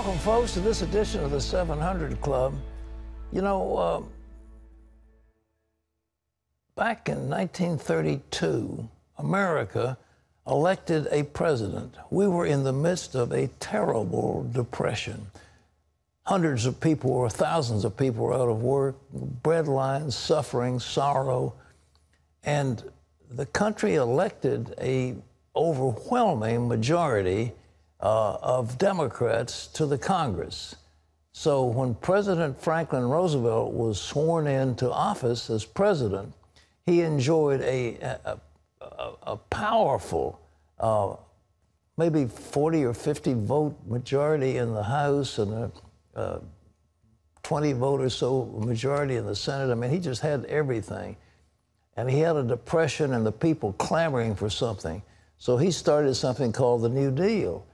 Welcome, folks, to this edition of the 700 Club. You know, back in 1932, America elected a president. We were in the midst of a terrible depression. Hundreds of people or thousands of people were out of work, breadlines, suffering, sorrow. And the country elected a overwhelming majority of Democrats to the Congress. So when President Franklin Roosevelt was sworn into office as president, he enjoyed a powerful, maybe 40 or 50 vote majority in the House and a 20 vote or so majority in the Senate. I mean, he just had everything. And he had a depression and the people clamoring for something. So he started something called the New Deal.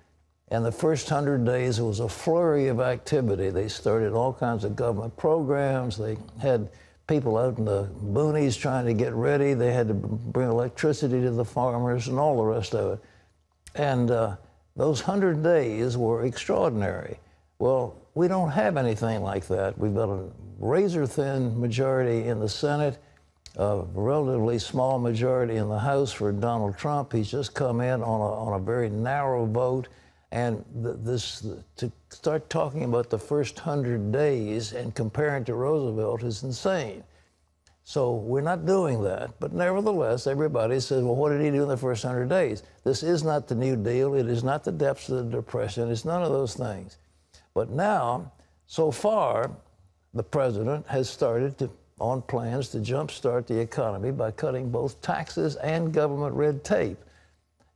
And the first 100 days, it was a flurry of activity. They started all kinds of government programs. They had people out in the boonies trying to get ready. They had to bring electricity to the farmers and all the rest of it. And those 100 days were extraordinary. Well, we don't have anything like that. We've got a razor-thin majority in the Senate, a relatively small majority in the House for Donald Trump. He's just come in on a very narrow vote. And to start talking about the first 100 days and comparing to Roosevelt is insane. So we're not doing that. But nevertheless, everybody says, well, what did he do in the first 100 days? This is not the New Deal. It is not the depths of the Depression. It's none of those things. But now, so far, the president has started on plans to jumpstart the economy by cutting both taxes and government red tape.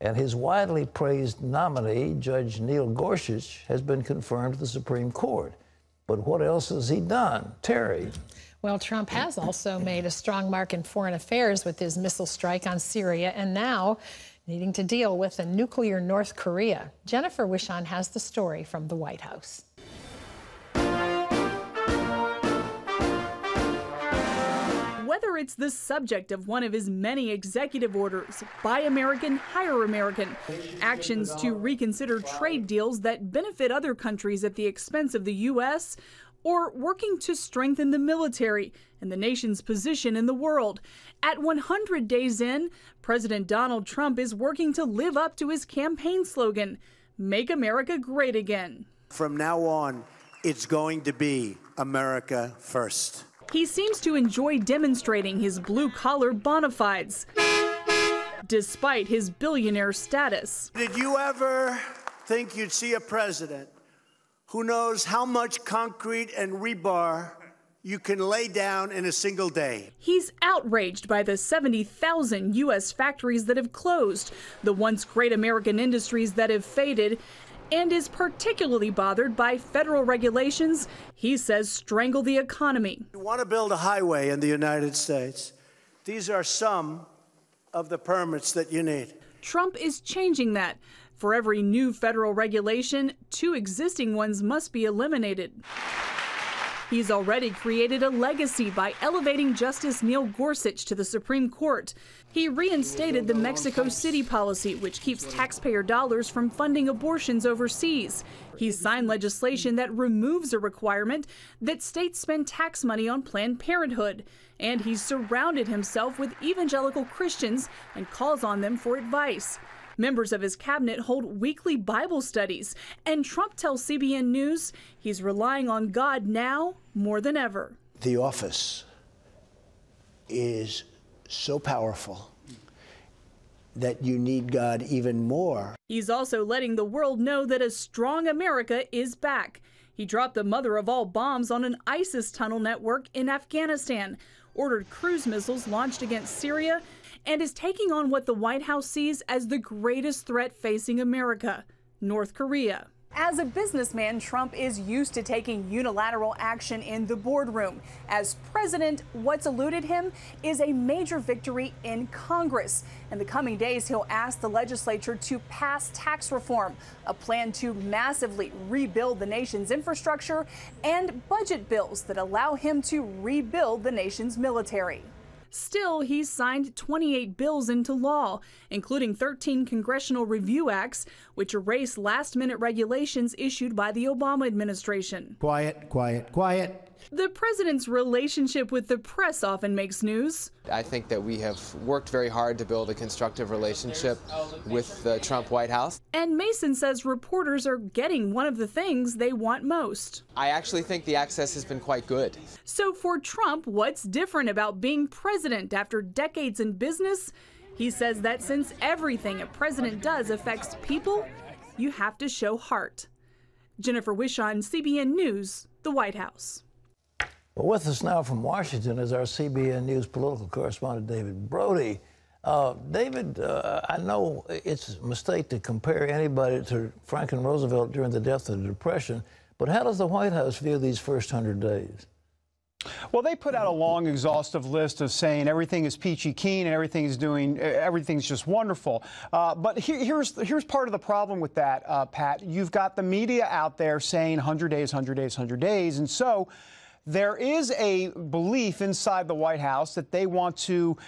And his widely praised nominee, Judge Neil Gorsuch, has been confirmed to the Supreme Court. But what else has he done? Terry. Well, Trump has also made a strong mark in foreign affairs with his missile strike on Syria and now needing to deal with a nuclear North Korea. Jennifer Wishon has the story from the White House. Whether it's the subject of one of his many executive orders, Buy American, Hire American, actions to reconsider trade deals that benefit other countries at the expense of the U.S., or working to strengthen the military and the nation's position in the world. At 100 days in, President Donald Trump is working to live up to his campaign slogan, Make America Great Again. From now on, it's going to be America first. He seems to enjoy demonstrating his blue-collar bona fides, despite his billionaire status. Did you ever think you'd see a president who knows how much concrete and rebar you can lay down in a single day? He's outraged by the 70,000 U.S. factories that have closed, the once great American industries that have faded, and is particularly bothered by federal regulations he says strangle the economy. You want to build a highway in the United States? These are some of the permits that you need. Trump is changing that. For every new federal regulation, 2 existing ones must be eliminated. He's already created a legacy by elevating Justice Neil Gorsuch to the Supreme Court. He reinstated the Mexico City policy, which keeps taxpayer dollars from funding abortions overseas. He signed legislation that removes a requirement that states spend tax money on Planned Parenthood. And he's surrounded himself with evangelical Christians and calls on them for advice. Members of his cabinet hold weekly Bible studies, and Trump tells CBN News he's relying on God now more than ever. The office is so powerful that you need God even more. He's also letting the world know that a strong America is back. He dropped the mother of all bombs on an ISIS tunnel network in Afghanistan, ordered cruise missiles launched against Syria, and is taking on what the White House sees as the greatest threat facing America, North Korea. As a businessman, Trump is used to taking unilateral action in the boardroom. As president, what's eluded him is a major victory in Congress. In the coming days, he'll ask the legislature to pass tax reform, a plan to massively rebuild the nation's infrastructure, and budget bills that allow him to rebuild the nation's military. Still, he's signed 28 bills into law, including 13 congressional review acts, which erase last-minute regulations issued by the Obama administration. Quiet, quiet, quiet. The president's relationship with the press often makes news. I think that we have worked very hard to build a constructive relationship with the Trump White House. And Mason says reporters are getting one of the things they want most. I actually think the access has been quite good. So for Trump, what's different about being president after decades in business? He says that since everything a president does affects people, you have to show heart. Jennifer Wishon, CBN News, the White House. Well, with us now from Washington is our CBN News political correspondent, David Brody. David, I know it's a mistake to compare anybody to Franklin Roosevelt during the depth of the Depression, but how does the White House view these first 100 days? Well, they put out a long, exhaustive list of saying everything is peachy keen and everything's just wonderful. But here's part of the problem with that, Pat. You've got the media out there saying 100 days, 100 days, 100 days, and so there is a belief inside the White House that they want to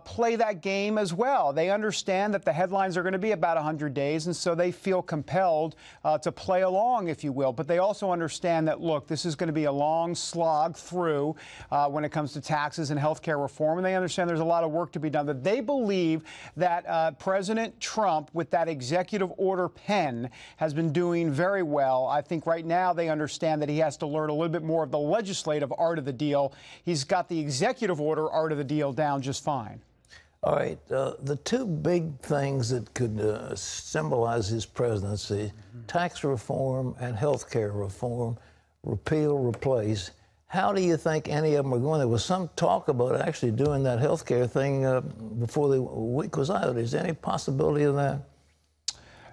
play that game as well. They understand that the headlines are going to be about 100 days, and so they feel compelled to play along, if you will. But they also understand that, look, this is going to be a long slog through when it comes to taxes and health care reform, and they understand there's a lot of work to be done. That they believe that President Trump, with that executive order pen, has been doing very well. I think right now they understand that he has to learn a little bit more of the legislative art of the deal. He's got the executive order art of the deal down just fine. All right, the two big things that could symbolize his presidency, tax reform and health care reform, repeal, replace. How do you think any of them are going? There was some talk about actually doing that health care thing before the week was out. Is there any possibility of that?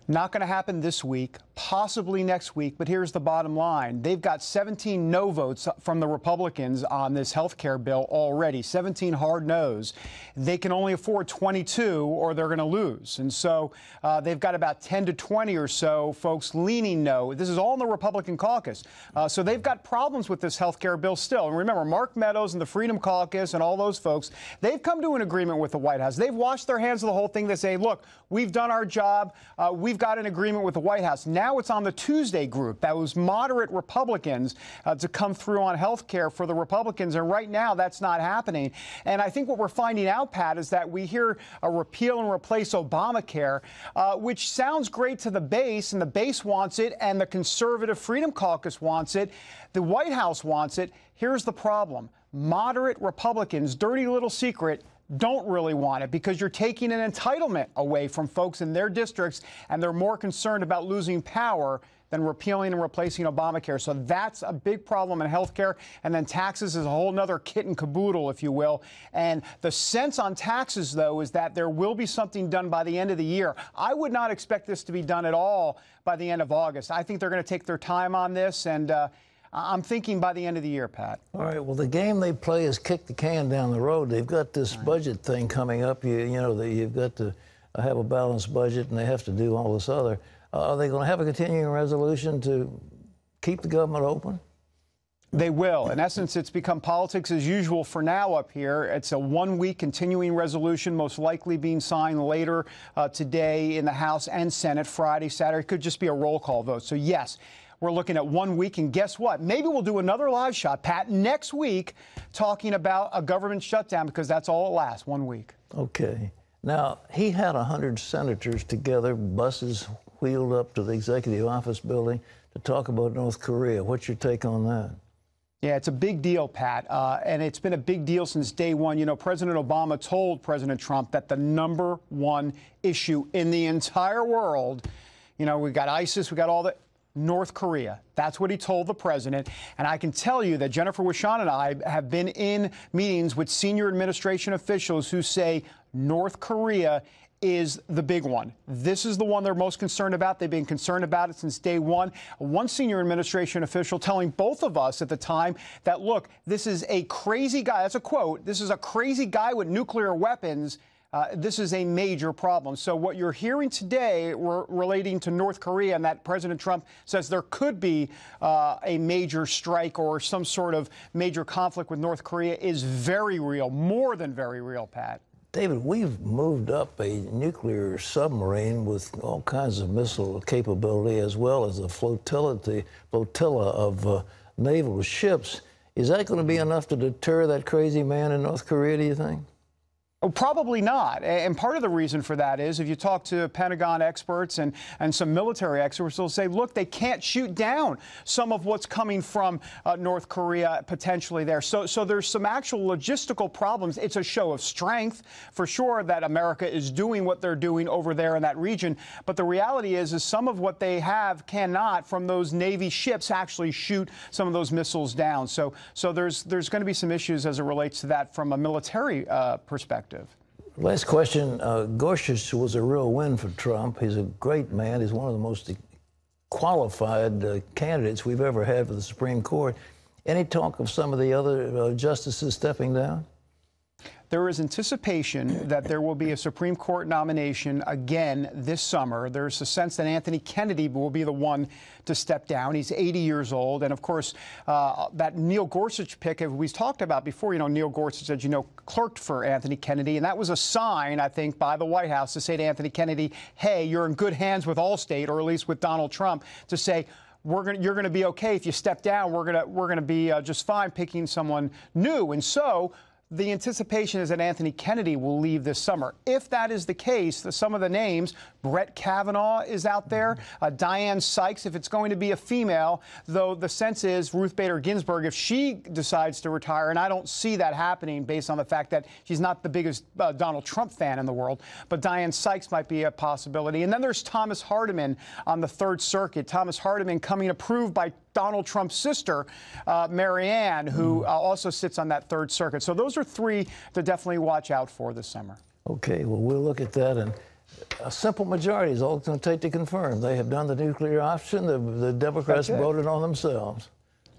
Not going to happen this week, possibly next week, but here's the bottom line. They've got 17 no votes from the Republicans on this health care bill already, 17 hard no's. They can only afford 22 or they're going to lose. And so they've got about 10 to 20 or so folks leaning no. This is all in the Republican caucus. So they've got problems with this health care bill still. And remember, Mark Meadows and the Freedom Caucus and all those folks, they've come to an agreement with the White House. They've washed their hands of the whole thing. They say, look, we've done our job. We've got an agreement with the White House. Now it's on the Tuesday group, those moderate Republicans, to come through on health care for the Republicans. And right now, that's not happening. And I think what we're finding out, Pat, is that we hear a repeal and replace Obamacare, which sounds great to the base, and the base wants it, and the conservative Freedom Caucus wants it. The White House wants it. Here's the problem. Moderate Republicans, dirty little secret, don't really want it because you're taking an entitlement away from folks in their districts, and they're more concerned about losing power than repealing and replacing Obamacare. So that's a big problem in health care. And then taxes is a whole nother kit and caboodle, if you will. And the sense on taxes, though, is that there will be something done by the end of the year. I would not expect this to be done at all by the end of August. I think they're going to take their time on this, and I'm thinking by the end of the year, Pat. All right. Well, the game they play is kick the can down the road. They've got this budget thing coming up. You know, you've got to have a balanced budget, and they have to do all this other. Are they going to have a continuing resolution to keep the government open? They will. In essence, it's become politics as usual for now up here. It's a one-week continuing resolution, most likely being signed later today in the House and Senate, Friday, Saturday. It could just be a roll call vote. So, yes, we're looking at 1 week, and guess what? Maybe we'll do another live shot, Pat, next week, talking about a government shutdown, because that's all it lasts, 1 week. Okay. Now, he had 100 senators together, buses wheeled up to the executive office building to talk about North Korea. What's your take on that? Yeah, it's a big deal, Pat, and it's been a big deal since day one. You know, President Obama told President Trump that the #1 issue in the entire world, you know, we got ISIS, we got all that, North Korea. That's what he told the president. And I can tell you that Jennifer Wishon and I have been in meetings with senior administration officials who say North Korea is the big one. This is the one they're most concerned about. They've been concerned about it since day one. One senior administration official telling both of us at the time that, look, this is a crazy guy. That's a quote. This is a crazy guy with nuclear weapons. This is a major problem. So what you're hearing today relating to North Korea, and that President Trump says there could be a major strike or some sort of major conflict with North Korea, is very real, more than very real, Pat. David, we've moved up a nuclear submarine with all kinds of missile capability, as well as a flotilla of naval ships. Is that going to be enough to deter that crazy man in North Korea, do you think? Oh, probably not. And part of the reason for that is if you talk to Pentagon experts and some military experts, they'll say, look, they can't shoot down some of what's coming from North Korea potentially there. So there's some actual logistical problems. It's a show of strength for sure that America is doing what they're doing over there in that region. But the reality is some of what they have cannot, from those Navy ships, actually shoot some of those missiles down. So there's going to be some issues as it relates to that from a military perspective. Last question. Gorsuch was a real win for Trump. He's a great man. He's one of the most qualified candidates we've ever had for the Supreme Court. Any talk of some of the other justices stepping down? There is anticipation that there will be a Supreme Court nomination again this summer. There's a sense that Anthony Kennedy will be the one to step down. He's 80 years old. And, of course, that Neil Gorsuch pick, as we talked about before, Neil Gorsuch, as you know, clerked for Anthony Kennedy. And that was a sign, I think, by the White House to say to Anthony Kennedy, hey, you're in good hands with Allstate, or at least with Donald Trump, to say, you're going to be okay if you step down. We're going to be just fine picking someone new. And so the anticipation is that Anthony Kennedy will leave this summer. If that is the case, some of the names, Brett Kavanaugh is out there, Dianne Sykes, if it's going to be a female, though the sense is Ruth Bader Ginsburg, if she decides to retire, and I don't see that happening based on the fact that she's not the biggest Donald Trump fan in the world, but Dianne Sykes might be a possibility. And then there's Thomas Hardiman on the Third Circuit. Thomas Hardiman coming approved by Donald Trump's sister, Marianne, who also sits on that Third Circuit. So those are three to definitely watch out for this summer. Okay, well, we'll look at that. And a simple majority is all it's going to take to confirm. They have done the nuclear option. The Democrats voted on themselves.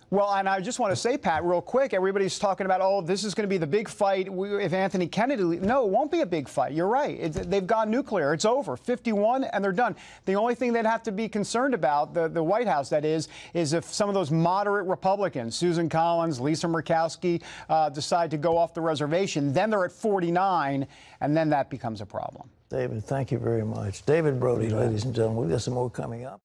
Well, and I just want to say, Pat, real quick, everybody's talking about, oh, this is going to be the big fight if Anthony Kennedy leaves. No, it won't be a big fight. You're right. They've gone nuclear. It's over. 51, and they're done. The only thing they'd have to be concerned about, the White House, that is if some of those moderate Republicans, Susan Collins, Lisa Murkowski, decide to go off the reservation. Then they're at 49, and then that becomes a problem. David, thank you very much. David Brody, ladies and gentlemen. We've got some more coming up.